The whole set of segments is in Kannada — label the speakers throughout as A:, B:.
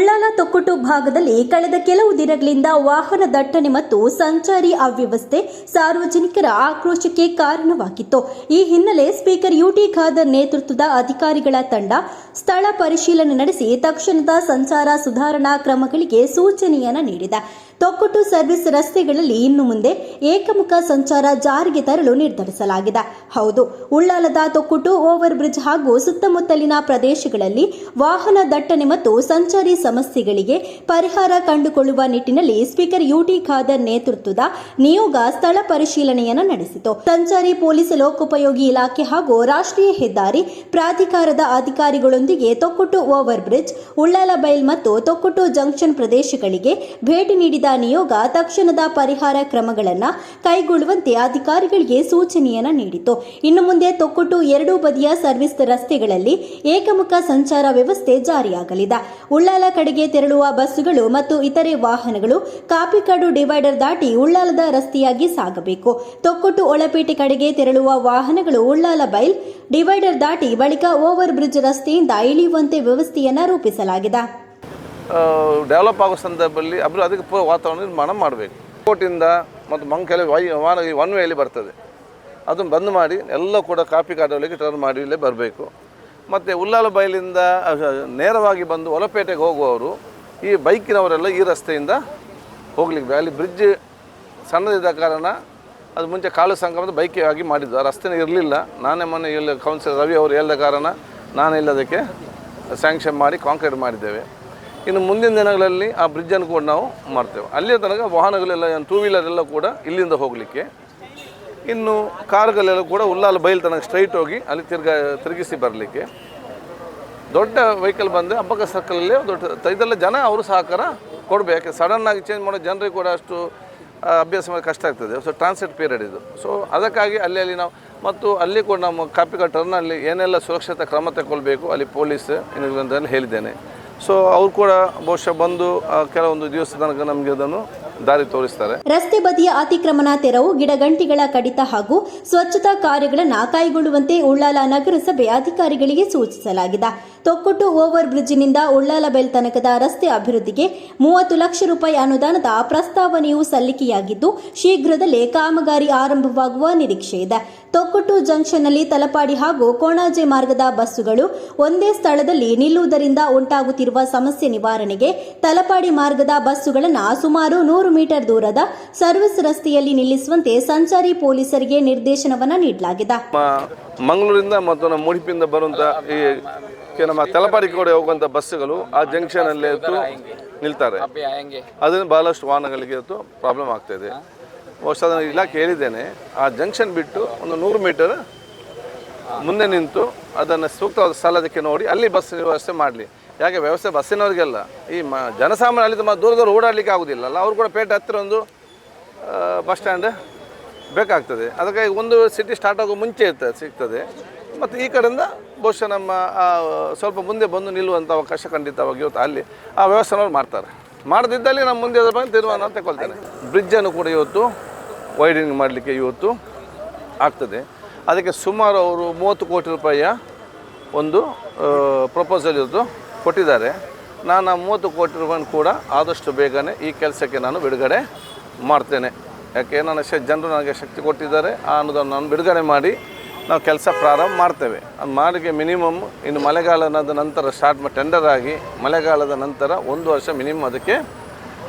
A: ಉಳ್ಳಾಲ ತೊಕ್ಕೊಟ್ಟು ಭಾಗದಲ್ಲಿ ಕಳೆದ ಕೆಲವು ದಿನಗಳಿಂದ ವಾಹನ ದಟ್ಟಣೆ ಮತ್ತು ಸಂಚಾರಿ ಅವ್ಯವಸ್ಥೆ ಸಾರ್ವಜನಿಕರ ಆಕ್ರೋಶಕ್ಕೆ ಕಾರಣವಾಗಿತ್ತು. ಈ ಹಿನ್ನೆಲೆ ಸ್ಪೀಕರ್ ಯುಟಿ ಖಾದರ್ ನೇತೃತ್ವದ ಅಧಿಕಾರಿಗಳ ತಂಡ ಸ್ಥಳ ಪರಿಶೀಲನೆ ನಡೆಸಿ ತಕ್ಷಣದ ಸಂಚಾರ ಸುಧಾರಣಾ ಕ್ರಮಗಳಿಗೆ ಸೂಚನೆಯನ್ನು ನೀಡಿದೆ. ತೊಕ್ಕೊಟ್ಟು ಸರ್ವಿಸ್ ರಸ್ತೆಗಳಲ್ಲಿ ಇನ್ನು ಮುಂದೆ ಏಕಮುಖ ಸಂಚಾರ ಜಾರಿಗೆ ತರಲು ನಿರ್ಧರಿಸಲಾಗಿದೆ. ಹೌದು, ಉಳ್ಳಾಲದ ತೊಕ್ಕೊಟ್ಟು ಓವರ್ ಬ್ರಿಡ್ಜ್ ಹಾಗೂ ಸುತ್ತಮುತ್ತಲಿನ ಪ್ರದೇಶಗಳಲ್ಲಿ ವಾಹನ ದಟ್ಟಣೆ ಮತ್ತು ಸಂಚಾರಿ ಸಮಸ್ಯೆಗಳಿಗೆ ಪರಿಹಾರ ಕಂಡುಕೊಳ್ಳುವ ನಿಟ್ಟಿನಲ್ಲಿ ಸ್ಪೀಕರ್ ಯುಟಿ ಖಾದರ್ ನೇತೃತ್ವದ ನಿಯೋಗ ಸ್ಥಳ ಪರಿಶೀಲನೆಯನ್ನು ನಡೆಸಿತು. ಸಂಚಾರಿ ಪೊಲೀಸ್, ಲೋಕೋಪಯೋಗಿ ಇಲಾಖೆ ಹಾಗೂ ರಾಷ್ಟ್ರೀಯ ಹೆದ್ದಾರಿ ಪ್ರಾಧಿಕಾರದ ಅಧಿಕಾರಿಗಳೊಂದಿಗೆ ತೊಕ್ಕೊಟ್ಟು ಓವರ್ ಬ್ರಿಡ್ಜ್, ಉಳ್ಳಾಲ ಬೈಲ್ ಮತ್ತು ತೊಕ್ಕೊಟ್ಟು ಜಂಕ್ಷನ್ ಪ್ರದೇಶಗಳಿಗೆ ಭೇಟಿ ನೀಡಿದ ನಿಯೋಗ ತಕ್ಷಣದ ಪರಿಹಾರ ಕ್ರಮಗಳನ್ನು ಕೈಗೊಳ್ಳುವಂತೆ ಅಧಿಕಾರಿಗಳಿಗೆ ಸೂಚನೆಯನ್ನು ನೀಡಿತು. ಇನ್ನು ಮುಂದೆ ತೊಕ್ಕೊಟ್ಟು ಎರಡೂ ಬದಿಯ ಸರ್ವಿಸ್ ರಸ್ತೆಗಳಲ್ಲಿ ಏಕಮುಖ ಸಂಚಾರ ವ್ಯವಸ್ಥೆ ಜಾರಿಯಾಗಲಿದೆ. ಉಳ್ಳಾಲ ಕಡೆಗೆ ತೆರಳುವ ಬಸ್ಸುಗಳು ಮತ್ತು ಇತರೆ ವಾಹನಗಳು ಕಾಪಿಕಾಡು ಡಿವೈಡರ್ ದಾಟಿ ಉಳ್ಳಾಲದ ರಸ್ತೆಯಾಗಿ ಸಾಗಬೇಕು. ತೊಕ್ಕೊಟ್ಟು ಒಳಪೇಟೆ ಕಡೆಗೆ ತೆರಳುವ ವಾಹನಗಳು ಉಳ್ಳಾಲ ಬೈಲ್ ಡಿವೈಡರ್ ದಾಟಿ ಬಳಿಕ ಓವರ್ ಬ್ರಿಡ್ಜ್ ರಸ್ತೆಯಿಂದ ಇಳಿಯುವಂತೆ ವ್ಯವಸ್ಥೆಯನ್ನು ರೂಪಿಸಲಾಗಿದೆ.
B: ಡೆವಲಪ್ ಆಗೋ ಸಂದರ್ಭದಲ್ಲಿ ಅದಕ್ಕೆ ವಾತಾವರಣ ನಿರ್ಮಾಣ ಮಾಡಬೇಕು. ಕೋಟಿಂದ ಮತ್ತು ಮಂಕಲೆ ಒನ್ ವೇಯಲ್ಲಿ ಬರ್ತದೆ, ಅದನ್ನು ಬಂದ್ ಮಾಡಿ ಎಲ್ಲ ಕೂಡ ಕಾಪಿಕಾಡವಳಿಗೆ ಟರ್ನ್ ಮಾಡಿ ಇಲ್ಲೇ ಬರಬೇಕು. ಮತ್ತು ಉಳ್ಳಾಲ ಬೈಲಿಂದ ನೇರವಾಗಿ ಬಂದು ಹೊಲಪೇಟೆಗೆ ಹೋಗುವವರು ಈ ಬೈಕಿನವರೆಲ್ಲ ಈ ರಸ್ತೆಯಿಂದ ಹೋಗ್ಲಿಕ್ಕೆ, ಅಲ್ಲಿ ಬ್ರಿಡ್ಜ್ ಸಣ್ಣದಿದ್ದ ಕಾರಣ ಅದು ಮುಂಚೆ ಕಾಲು ಸಂಗಮದ ಬೈಕೇ ಆಗಿ ಮಾಡಿದ್ದು, ಆ ರಸ್ತೆನೇ ಇರಲಿಲ್ಲ. ನಾನೇ ಮೊನ್ನೆ ಇಲ್ಲಿ ಕೌನ್ಸಿಲರ್ ರವಿ ಅವರು ಹೇಳಿದ ಕಾರಣ ನಾನು ಇಲ್ಲದಕ್ಕೆ ಸ್ಯಾಂಕ್ಷನ್ ಮಾಡಿ ಕಾಂಕ್ರೀಟ್ ಮಾಡಿದ್ದೇವೆ. ಇನ್ನು ಮುಂದಿನ ದಿನಗಳಲ್ಲಿ ಆ ಬ್ರಿಡ್ಜನ್ನು ಕೂಡ ನಾವು ಮಾಡ್ತೇವೆ. ಅಲ್ಲಿಯ ತನಕ ವಾಹನಗಳೆಲ್ಲ ಟೂ ವೀಲರ್ ಎಲ್ಲ ಕೂಡ ಇಲ್ಲಿಂದ ಹೋಗಲಿಕ್ಕೆ, ಇನ್ನು ಕಾರುಗಳೆಲ್ಲ ಕೂಡ ಉಳ್ಳಾಲ ಬೈಲ್ ತನಕ ಸ್ಟ್ರೈಟ್ ಹೋಗಿ ಅಲ್ಲಿ ತಿರುಗಿಸಿ ಬರಲಿಕ್ಕೆ. ದೊಡ್ಡ ವೆಹಿಕಲ್ ಬಂದರೆ ಅಬ್ಬಕ್ಕ ಸರ್ಕಲಲ್ಲಿ ದೊಡ್ಡ ಇದೆಲ್ಲ ಜನ ಅವರು ಸಹಕಾರ ಕೊಡಬೇಕು. ಯಾಕೆ ಸಡನ್ನಾಗಿ ಚೇಂಜ್ ಮಾಡೋ ಜನರಿಗೆ ಕೂಡ ಅಷ್ಟು ಅಭ್ಯಾಸ ಮಾಡಿ ಕಷ್ಟ ಆಗ್ತದೆ. ಸೊ ಟ್ರಾನ್ಸಿಟ್ ಪೀರಿಯಡ್ ಇದು. ಸೊ ಅದಕ್ಕಾಗಿ ಅಲ್ಲಿ ನಾವು ಮತ್ತು ಅಲ್ಲಿ ಕೂಡ ನಮ್ಮ ಕಾಪಿಕಾಡ್ ಟರ್ನಲ್ಲಿ ಏನೆಲ್ಲ ಸುರಕ್ಷತಾ ಕ್ರಮ ತಗೊಳ್ಬೇಕು ಅಲ್ಲಿ ಪೊಲೀಸ್ ಅಂತ ಹೇಳಿದ್ದೇನೆ. ಸೊ ಅವ್ರು ಕೂಡ ಬಹುಶಃ ಬಂದು ಕೆಲವೊಂದು ದಿವಸ ತನಕ ನಮಗೆ ಅದನ್ನು ದಾರಿ ತೋರಿಸ್ತಾರೆ.
A: ರಸ್ತೆ ಬದಿಯ ಅತಿಕ್ರಮಣ ತೆರವು, ಗಿಡಗಂಟಿಗಳ ಕಡಿತ ಹಾಗೂ ಸ್ವಚ್ಛತಾ ಕಾರ್ಯಗಳನ್ನು ಕೈಗೊಳ್ಳುವಂತೆ ಉಳ್ಳಾಲ ನಗರಸಭೆ ಅಧಿಕಾರಿಗಳಿಗೆ ಸೂಚಿಸಲಾಗಿದೆ. ತೊಕ್ಕೊಟ್ಟು ಓವರ್ ಬ್ರಿಡ್ಜ್ನಿಂದ ಉಳ್ಳಾಲ ಬೈಲ್ ತನಕದ ರಸ್ತೆ ಅಭಿವೃದ್ಧಿಗೆ 30 ಲಕ್ಷ ರೂಪಾಯಿ ಅನುದಾನದ ಪ್ರಸ್ತಾವನೆಯು ಸಲ್ಲಿಕೆಯಾಗಿದ್ದು ಶೀಘ್ರದಲ್ಲೇ ಕಾಮಗಾರಿ ಆರಂಭವಾಗುವ ನಿರೀಕ್ಷೆ ಇದೆ. ತೊಕ್ಕೊಟ್ಟು ಜಂಕ್ಷನ್ನಲ್ಲಿ ತಲಪಾಡಿ ಹಾಗೂ ಕೋಣಾಜೆ ಮಾರ್ಗದ ಬಸ್ಸುಗಳು ಒಂದೇ ಸ್ಥಳದಲ್ಲಿ ನಿಲ್ಲುವುದರಿಂದ ಉಂಟಾಗುತ್ತಿರುವ ಸಮಸ್ಯೆ ನಿವಾರಣೆಗೆ ತಲಪಾಡಿ ಮಾರ್ಗದ ಬಸ್ಸುಗಳನ್ನು ಸುಮಾರು 100 ಮೀಟರ್ ದೂರದ ಸರ್ವಿಸ್ ರಸ್ತೆಯಲ್ಲಿ ನಿಲ್ಲಿಸುವಂತೆ ಸಂಚಾರಿ ಪೊಲೀಸರಿಗೆ ನಿರ್ದೇಶನವನ್ನು ನೀಡಲಾಗಿದೆ.
B: ಮಂಗಳೂರಿಂದ ಮತ್ತು ನಮ್ಮ ಮುಡಿಪಿಂದ ಬರುವಂತ ನಮ್ಮ ತಲಪಾಡಿ ಕಡೆ ಹೋಗುವಂಥ ಬಸ್ಸುಗಳು ಆ ಜಂಕ್ಷನ್ ಅಲ್ಲಿ ನಿಲ್ತಾರೆ. ಅದನ್ನು ಬಹಳಷ್ಟು ವಾಹನಗಳಿಗೆ ಪ್ರಾಬ್ಲಮ್ ಆಗ್ತಾ ಇದೆ. ಬಹುಶಃ ಅದನ್ನು ಇಲಾಖೆ ಹೇಳಿದ್ದೇನೆ, ಆ ಜಂಕ್ಷನ್ ಬಿಟ್ಟು ಒಂದು 100 ಮೀಟರ್ ಮುಂದೆ ನಿಂತು ಅದನ್ನು ಸೂಕ್ತವಾದ ಸ್ಥಳದಕ್ಕೆ ನೋಡಿ ಅಲ್ಲಿ ಬಸ್ ವ್ಯವಸ್ಥೆ ಮಾಡಲಿ. ಯಾಕೆ ವ್ಯವಸ್ಥೆ ಬಸ್ಸಿನವರಿಗೆಲ್ಲ ಈ ಜನಸಾಮಾನ್ಯ ಅಲ್ಲಿ ದೂರ ಓಡಾಡಲಿಕ್ಕೆ ಆಗೋದಿಲ್ಲ ಅಲ್ಲ, ಅವ್ರು ಕೂಡ ಪೇಟೆ ಹತ್ತಿರ ಒಂದು ಬಸ್ ಸ್ಟ್ಯಾಂಡ್ ಬೇಕಾಗ್ತದೆ. ಅದಕ್ಕಾಗಿ ಒಂದು ಸಿಟಿ ಸ್ಟಾರ್ಟ್ ಆಗೋ ಮುಂಚೆ ಸಿಗ್ತದೆ. ಮತ್ತು ಈ ಕಡೆಯಿಂದ ಬಹುಶಃ ನಮ್ಮ ಸ್ವಲ್ಪ ಮುಂದೆ ಬಂದು ನಿಲ್ಲುವಂಥ ಅವಕಾಶ ಖಂಡಿತವಾಗಿ ಇವತ್ತು ಅಲ್ಲಿ ಆ ವ್ಯವಸ್ಥೆನವ್ರು ಮಾಡ್ತಾರೆ. ಮಾಡದಿದ್ದಲ್ಲಿ ನಮ್ಮ ಮುಂದೆ ಅದ್ರ ಬಗ್ಗೆ ತೀರ್ಮಾನ ತಗೊಳ್ತೇನೆ. ಬ್ರಿಡ್ಜನ್ನು ಕೂಡ ಇವತ್ತು ವೈಡನಿಂಗ್ ಮಾಡಲಿಕ್ಕೆ ಇವತ್ತು ಆಗ್ತದೆ. ಅದಕ್ಕೆ ಸುಮಾರು ಅವರು 30 ಕೋಟಿ ರೂಪಾಯಿಯ ಒಂದು ಪ್ರಪೋಸಲ್ ಇವತ್ತು ಕೊಟ್ಟಿದ್ದಾರೆ. ನಾನು ಆ 30 ಕೋಟಿ ರೂಪಾಯಿ ಕೂಡ ಆದಷ್ಟು ಬೇಗನೆ ಈ ಕೆಲಸಕ್ಕೆ ನಾನು ಬಿಡುಗಡೆ ಮಾಡ್ತೇನೆ. ಯಾಕೆ ನನ್ನ ಜನರು ನನಗೆ ಶಕ್ತಿ ಕೊಟ್ಟಿದ್ದಾರೆ, ಆ ಅನ್ನೋದನ್ನು ನಾನು ಬಿಡುಗಡೆ ಮಾಡಿ ನಾವು ಕೆಲಸ ಪ್ರಾರಂಭ ಮಾಡ್ತೇವೆ. ಅದು ಮಾಡಿಗೆ ಮಿನಿಮಮ್ ಇನ್ನು ಮಳೆಗಾಲದ ನಂತರ ಸ್ಟಾರ್ಟ್ ಟೆಂಡರ್ ಆಗಿ ಮಳೆಗಾಲದ ನಂತರ 1 ವರ್ಷ ಮಿನಿಮಮ್ ಅದಕ್ಕೆ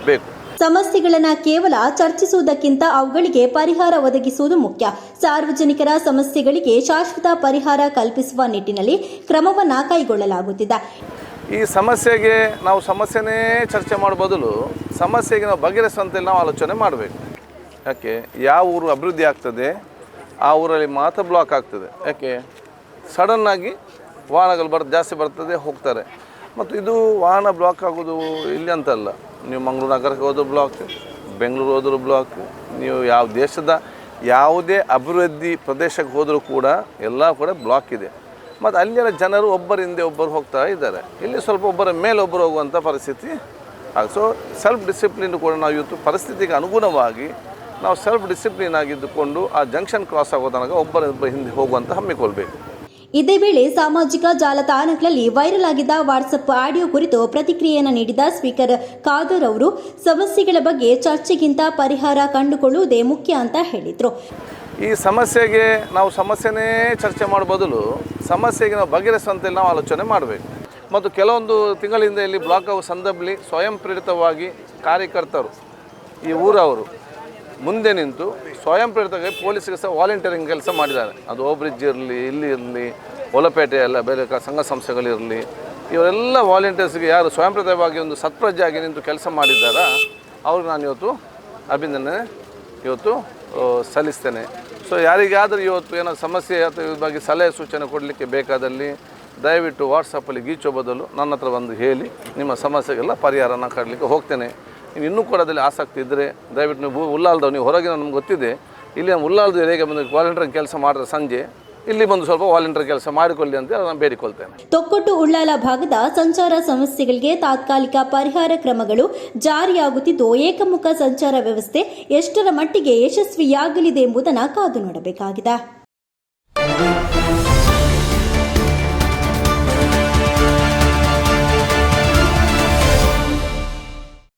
B: ಬೇಕು.
A: ಸಮಸ್ಯೆಗಳನ್ನು ಕೇವಲ ಚರ್ಚಿಸುವುದಕ್ಕಿಂತ ಅವುಗಳಿಗೆ ಪರಿಹಾರ ಒದಗಿಸುವುದು ಮುಖ್ಯ. ಸಾರ್ವಜನಿಕರ ಸಮಸ್ಯೆಗಳಿಗೆ ಶಾಶ್ವತ ಪರಿಹಾರ ಕಲ್ಪಿಸುವ ನಿಟ್ಟಿನಲ್ಲಿ ಕ್ರಮವನ್ನು ಕೈಗೊಳ್ಳಲಾಗುತ್ತಿದೆ.
B: ಈ ಸಮಸ್ಯೆಗೆ ನಾವು ಸಮಸ್ಯೆನೇ ಚರ್ಚೆ ಮಾಡೋ ಬದಲು ಸಮಸ್ಯೆಗೆ ನಾವು ಬಗೆಹರಿಸುವಂತೆ ನಾವು ಆಲೋಚನೆ ಮಾಡಬೇಕು. ಯಾಕೆ ಯಾವ ಊರು ಅಭಿವೃದ್ಧಿ ಆಗ್ತದೆ ಆ ಊರಲ್ಲಿ ಮಾತ್ರ ಬ್ಲಾಕ್ ಆಗ್ತದೆ. ಯಾಕೆ ಸಡನ್ನಾಗಿ ವಾಹನಗಳು ಜಾಸ್ತಿ ಬರ್ತದೆ, ಹೋಗ್ತಾರೆ. ಮತ್ತು ಇದು ವಾಹನ ಬ್ಲಾಕ್ ಆಗೋದು ಇಲ್ಲಿ ಅಂತಲ್ಲ, ನೀವು ಮಂಗಳೂರು ನಗರಕ್ಕೆ ಹೋದರೂ ಬ್ಲಾಕ್, ಬೆಂಗಳೂರು ಹೋದರೂ ಬ್ಲಾಕ್, ನೀವು ಯಾವ ದೇಶದ ಯಾವುದೇ ಅಭಿವೃದ್ಧಿ ಪ್ರದೇಶಕ್ಕೆ ಹೋದರೂ ಕೂಡ ಎಲ್ಲ ಕೂಡ ಬ್ಲಾಕ್ ಇದೆ. ಮತ್ತು ಅಲ್ಲಿನ ಜನರು ಒಬ್ಬರಿಂದ ಒಬ್ಬರು ಹೋಗ್ತಾ ಇದ್ದಾರೆ. ಇಲ್ಲಿ ಸ್ವಲ್ಪ ಒಬ್ಬರ ಮೇಲೆ ಒಬ್ಬರು ಹೋಗುವಂಥ ಪರಿಸ್ಥಿತಿ ಸೊ ಸೆಲ್ಫ್ ಡಿಸಿಪ್ಲಿನ್ ಕೂಡ ನಾವು ಇವತ್ತು ಪರಿಸ್ಥಿತಿಗೆ ಅನುಗುಣವಾಗಿ ನಾವು ಸೆಲ್ಫ್ ಡಿಸಿಪ್ಲಿನ್ ಆಗಿದ್ದುಕೊಂಡು ಆ ಜಂಕ್ಷನ್ ಕ್ರಾಸ್ ಆಗೋ ತನಕ ಒಬ್ಬರ ಹಿಂದೆ ಹೋಗುವಂತ ಹಮ್ಮಿಕೊಳ್ಬೇಕು.
A: ಇದೇ ವೇಳೆ ಸಾಮಾಜಿಕ ಜಾಲತಾಣಗಳಲ್ಲಿ ವೈರಲ್ ಆಗಿದ್ದ ವಾಟ್ಸಪ್ ಆಡಿಯೋ ಕುರಿತು ಪ್ರತಿಕ್ರಿಯೆಯನ್ನು ನೀಡಿದ ಸ್ಪೀಕರ್ ಖಾದರ್ ಅವರು ಸಮಸ್ಯೆಗಳ ಬಗ್ಗೆ ಚರ್ಚೆಗಿಂತ ಪರಿಹಾರ ಕಂಡುಕೊಳ್ಳುವುದೇ ಮುಖ್ಯ ಅಂತ ಹೇಳಿದರು.
B: ಈ ಸಮಸ್ಯೆಗೆ ನಾವು ಸಮಸ್ಯೆನೇ ಚರ್ಚೆ ಮಾಡೋ ಬದಲು ಸಮಸ್ಯೆಗೆ ನಾವು ಬಗೆಹರಿಸುವಂತೆ ನಾವು ಆಲೋಚನೆ ಮಾಡಬೇಕು. ಮತ್ತು ಕೆಲವೊಂದು ತಿಂಗಳಿಂದ ಇಲ್ಲಿ ಬ್ಲಾಕ್ ಹೌಸ್ ಸಂದರ್ಭದಲ್ಲಿ ಸ್ವಯಂ ಪ್ರೇರಿತವಾಗಿ ಕಾರ್ಯಕರ್ತರು ಈ ಊರವರು ಮುಂದೆ ನಿಂತು ಸ್ವಯಂ ಪ್ರೇರಿತವಾಗಿ ಪೊಲೀಸ್ಗೆ ಸಹ ವಾಲಂಟಿಯರಿಂಗ್ ಕೆಲಸ ಮಾಡಿದ್ದಾರೆ. ಅದು ಓಬ್ರಿಡ್ಜ್ ಇರಲಿ, ಇಲ್ಲಿ ಇರಲಿ, ಒಲಪೇಟೆ ಎಲ್ಲ ಬೇರೆ ಸಂಘ ಸಂಸ್ಥೆಗಳಿರಲಿ, ಇವರೆಲ್ಲ ವಾಲಂಟಿಯರ್ಸ್ಗೆ ಯಾರು ಸ್ವಯಂ ಪ್ರೇರಿತವಾಗಿ ಒಂದು ಸತ್ಪ್ರಜೆಯಾಗಿ ನಿಂತು ಕೆಲಸ ಮಾಡಿದ್ದಾರಾ ಅವ್ರಿಗೆ ನಾನು ಇವತ್ತು ಅಭಿನಂದನೆ ಸಲ್ಲಿಸ್ತೇನೆ. ಸೊ ಯಾರಿಗಾದರೂ ಇವತ್ತು ಏನೋ ಸಮಸ್ಯೆ ಅಥವಾ ಇದ್ರ ಬಗ್ಗೆ ಸಲಹೆ ಸೂಚನೆ ಕೊಡಲಿಕ್ಕೆ ಬೇಕಾದಲ್ಲಿ ದಯವಿಟ್ಟು ವಾಟ್ಸಪ್ಪಲ್ಲಿ ಗೀಚೋ ಬದಲು ನನ್ನ ಹತ್ರ ಬಂದು ಹೇಳಿ ನಿಮ್ಮ ಸಮಸ್ಯೆಗೆಲ್ಲ ಪರಿಹಾರನ ಕಾಡಲಿಕ್ಕೆ ಹೋಗ್ತೇನೆ. ನೀವು ಇನ್ನೂ ಕೂಡ ಅದರಲ್ಲಿ ಆಸಕ್ತಿ ಇದ್ದರೆ ದಯವಿಟ್ಟು ನೀವು ಉಲ್ಲಾಲ್ದವು, ನೀವು ಹೊರಗಿನ ನಮ್ಗೆ ಗೊತ್ತಿದೆ, ಇಲ್ಲಿ ಉಲ್ಲಾಲ್ದು ಹೇಗೆ ಬಂದು ವಾಲಂಟಿಯರ್ ಕೆಲಸ ಮಾಡಿದ್ರೆ ಸಂಜೆ ಇಲ್ಲಿ ಬಂದು ಸ್ವಲ್ಪ ವಾಲಂಟಿಯರ್ ಕೆಲಸ ಮಾಡಿಕೊಳ್ಳಿ ಅಂತ ನಾನು ಬೇಡಿಕೊಳ್ತೇನೆ.
A: ತೊಕ್ಕೊಟ್ಟು ಉಳ್ಳಾಲ ಭಾಗದ ಸಂಚಾರ ಸಮಸ್ಯೆಗಳಿಗೆ ತಾತ್ಕಾಲಿಕ ಪರಿಹಾರ ಕ್ರಮಗಳು ಜಾರಿಯಾಗುತ್ತಿದ್ದು ಏಕಮುಖ ಸಂಚಾರ ವ್ಯವಸ್ಥೆ ಎಷ್ಟರ ಮಟ್ಟಿಗೆ ಯಶಸ್ವಿಯಾಗಲಿದೆ ಎಂಬುದನ್ನು ಕಾದು ನೋಡಬೇಕಾಗಿದೆ.